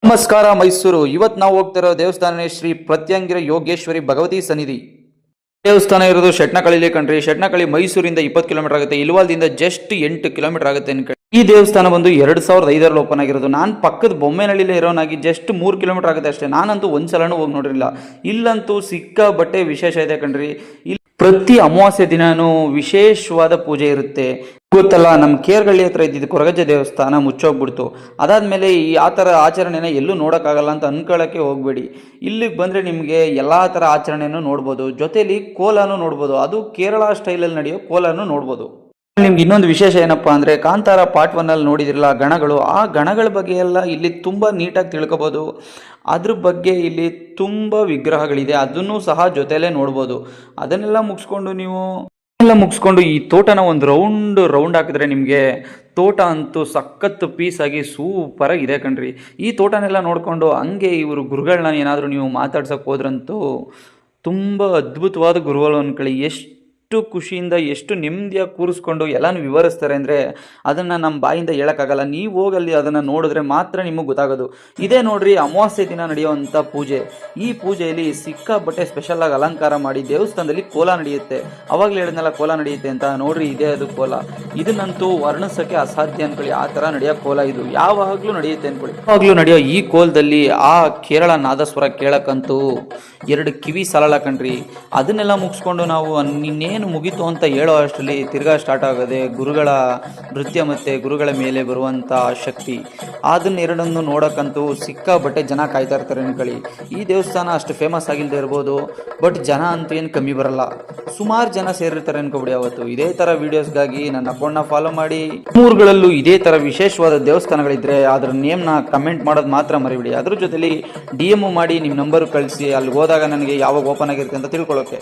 ನಮಸ್ಕಾರ ಮೈಸೂರು. ಇವತ್ತು ನಾವು ಹೋಗ್ತಿರೋ ದೇವಸ್ಥಾನ ಶ್ರೀ ಪ್ರತ್ಯಂಗಿರ ಯೋಗೇಶ್ವರಿ ಭಗವತಿ ಸನ್ನಿಧಿ. ದೇವಸ್ಥಾನ ಇರೋದು ಶೆಟ್ನಕಳ್ಳಿ ಕಣ್ರಿ. ಶೆಟ್ನಕಳ್ಳಿ ಮೈಸೂರಿಂದ 20 ಕಿಲೋಮೀಟರ್ ಆಗುತ್ತೆ. ಇಲ್ವಾಲ್ದಿಂದ ಜಸ್ಟ್ 8 ಕಿಲೋಮೀಟರ್ ಆಗುತ್ತೆ. ಈ ದೇವಸ್ಥಾನ ಬಂದು 2005ರಲ್ಲಿ ಓಪನ್ ಆಗಿರೋದು. ನಾನು ಪಕ್ಕದ ಬೊಮ್ಮೆನಹಳ್ಳಿಲೇ ಇರೋನಾಗಿ ಜಸ್ಟ್ 3 ಕಿಲೋಮೀಟರ್ ಆಗುತ್ತೆ ಅಷ್ಟೇ. ನಾನಂತೂ ಒಂದ್ಸಲನೂ ಹೋಗಿ ನೋಡಿರಲಿಲ್ಲ. ಇಲ್ಲಂತೂ ಸಿಕ್ಕಾಬಟ್ಟೆ ವಿಶೇಷ ಇದೆ ಕಣ್ರಿ. ಇಲ್ಲಿ ಪ್ರತಿ ಅಮಾವಾಸ್ಯೆ ದಿನಾನು ವಿಶೇಷವಾದ ಪೂಜೆ ಇರುತ್ತೆ. ಗೊತ್ತಲ್ಲ, ನಮ್ಮ ಕೇರ್ಗಳ್ಳಿ ಹತ್ರ ಇದ್ದಿದ್ದು ಕೊರಗಜ್ಜ ದೇವಸ್ಥಾನ ಮುಚ್ಚೋಗ್ಬಿಡ್ತು. ಅದಾದಮೇಲೆ ಆ ಥರ ಆಚರಣೆನ ಎಲ್ಲೂ ನೋಡೋಕ್ಕಾಗಲ್ಲ ಅಂತ ಅನ್ಕೊಳ್ಳೋಕ್ಕೆ ಹೋಗಬೇಡಿ. ಇಲ್ಲಿಗೆ ಬಂದರೆ ನಿಮಗೆ ಎಲ್ಲ ಥರ ಆಚರಣೆಯನ್ನು ನೋಡ್ಬೋದು. ಜೊತೆಲಿ ಕೋಲನೂ ನೋಡ್ಬೋದು. ಅದು ಕೇರಳ ಸ್ಟೈಲಲ್ಲಿ ನಡೆಯೋ ಕೋಲನೂ ನೋಡ್ಬೋದು. ನಿಮ್ಗೆ ಇನ್ನೊಂದು ವಿಶೇಷ ಏನಪ್ಪಾ ಅಂದರೆ, ಕಾಂತಾರ ಪಾರ್ಟ್ 1 ನೋಡಿದಿರಲ್ಲ ಗಣಗಳು, ಆ ಗಣಗಳ ಬಗ್ಗೆ ಎಲ್ಲ ಇಲ್ಲಿ ತುಂಬ ನೀಟಾಗಿ ತಿಳ್ಕೊಬೋದು. ಅದ್ರ ಬಗ್ಗೆ ಇಲ್ಲಿ ತುಂಬ ವಿಗ್ರಹಗಳಿದೆ, ಅದನ್ನು ಸಹ ಜೊತೆಲೇ ನೋಡ್ಬೋದು. ಅದನ್ನೆಲ್ಲ ಮುಗಿಸ್ಕೊಂಡು ಈ ತೋಟನ ಒಂದು ರೌಂಡ್ ಹಾಕಿದ್ರೆ ನಿಮಗೆ ತೋಟ ಅಂತೂ ಸಖತ್ ಪೀಸಾಗಿ ಸೂಪರಾಗಿ ಇದೆ ಕಣ್ರಿ. ಈ ತೋಟನೆಲ್ಲ ನೋಡಿಕೊಂಡು ಹಂಗೆ ಇವರು ಗುರುಗಳನ್ನ ಏನಾದರೂ ನೀವು ಮಾತಾಡ್ಸೋಕೆ ಹೋದ್ರಂತೂ ತುಂಬ ಅದ್ಭುತವಾದ ಗುರುಗಳು ಅನ್ಕೊಳ್ಳಿ. ಎಷ್ಟು ಖುಷಿಯಿಂದ ಎಷ್ಟು ನೆಮ್ಮದಿಯಾಗಿ ಕೂರಿಸ್ಕೊಂಡು ಎಲ್ಲನೂ ವಿವರಿಸ್ತಾರೆ ಅಂದರೆ ಅದನ್ನು ನಮ್ಮ ಬಾಯಿಂದ ಹೇಳೋಕ್ಕಾಗಲ್ಲ. ನೀವು ಹೋಗಲ್ಲಿ ಅದನ್ನು ನೋಡಿದ್ರೆ ಮಾತ್ರ ನಿಮಗೆ ಗೊತ್ತಾಗೋದು. ಇದೇ ನೋಡ್ರಿ ಅಮಾವಾಸ್ಯೆ ದಿನ ನಡೆಯುವಂಥ ಪೂಜೆ. ಈ ಪೂಜೆಯಲ್ಲಿ ಸಿಕ್ಕಾಬಟ್ಟೆ ಸ್ಪೆಷಲಾಗಿ ಅಲಂಕಾರ ಮಾಡಿ ದೇವಸ್ಥಾನದಲ್ಲಿ ಕೋಲ ನಡೆಯುತ್ತೆ. ಅವಾಗಲೇ ಹೇಳಿದ್ನಲ್ಲ ಕೋಲ ನಡೆಯುತ್ತೆ ಅಂತ. ನೋಡ್ರಿ ಇದೇ ಅದು ಕೋಲ. ಇದನ್ನಂತೂ ವರ್ಣಿಸೋಕ್ಕೆ ಅಸಾಧ್ಯ ಅನ್ಕೊಳ್ಳಿ. ಆ ಥರ ನಡೆಯೋ ಕೋಲ ಇದು ಯಾವಾಗಲೂ ನಡೆಯುತ್ತೆ ಅನ್ಕೊಳ್ಳಿ. ಯಾವಾಗಲೂ ನಡೆಯೋ ಈ ಕೋಲದಲ್ಲಿ ಆ ಕೇರಳ ನಾದಸ್ವರ ಕೇಳಕ್ಕಂತೂ 2 ಕಿವಿ ಸಾಲಲ್ಲ ಕಣ್ರಿ. ಅದನ್ನೆಲ್ಲ ಮುಗಿಸ್ಕೊಂಡು ನಾವು ಇನ್ನೇನು ಮುಗೀತು ಅಂತ ಹೇಳೋ ಅಷ್ಟರಲ್ಲಿ ತಿರ್ಗಾ ಸ್ಟಾರ್ಟ್ ಆಗೋದೆ ಗುರುಗಳ ನೃತ್ಯ ಮತ್ತು ಗುರುಗಳ ಮೇಲೆ ಬರುವಂಥ ಶಕ್ತಿ. ಅದನ್ನೆರಡನ್ನು ನೋಡೋಕ್ಕಂತೂ ಸಿಕ್ಕಾಬಟ್ಟೆ ಜನ ಕಾಯ್ತಾ ಇರ್ತಾರೆ ಅನ್ಕೊಳ್ಳಿ. ಈ ದೇವಸ್ಥಾನ ಅಷ್ಟು ಫೇಮಸ್ ಆಗಿಲ್ಲದೆ ಇರ್ಬೋದು, ಬಟ್ ಜನ ಅಂತೂ ಏನು ಕಮ್ಮಿ ಬರಲ್ಲ. ಸುಮಾರು ಜನ ಸೇರಿರ್ತಾರೆ ಅನ್ಕೊಬಿಡಿ. ಅವತ್ತು ಇದೇ ಥರ ವೀಡಿಯೋಸ್ಗಾಗಿ ನನ್ನ ಅಕೌಂಟ್ನ ಫಾಲೋ ಮಾಡಿ. ಊರುಗಳಲ್ಲೂ ಇದೇ ಥರ ವಿಶೇಷವಾದ ದೇವಸ್ಥಾನಗಳಿದ್ದರೆ ಅದರ ನೇಮ್ನ ಕಮೆಂಟ್ ಮಾಡೋದು ಮಾತ್ರ ಮರಿಬಿಡಿ. ಅದ್ರ ಜೊತೆಲಿ DM ಮಾಡಿ ನಿಮ್ಮ ನಂಬರ್ ಕಳಿಸಿ. ಅಲ್ಲಿ ಹೋದಾಗ ನನಗೆ ಯಾವಾಗ ಓಪನ್ ಆಗಿರುತ್ತೆ ಅಂತ ತಿಳ್ಕೊಳ್ಳೋಕ್ಕೆ.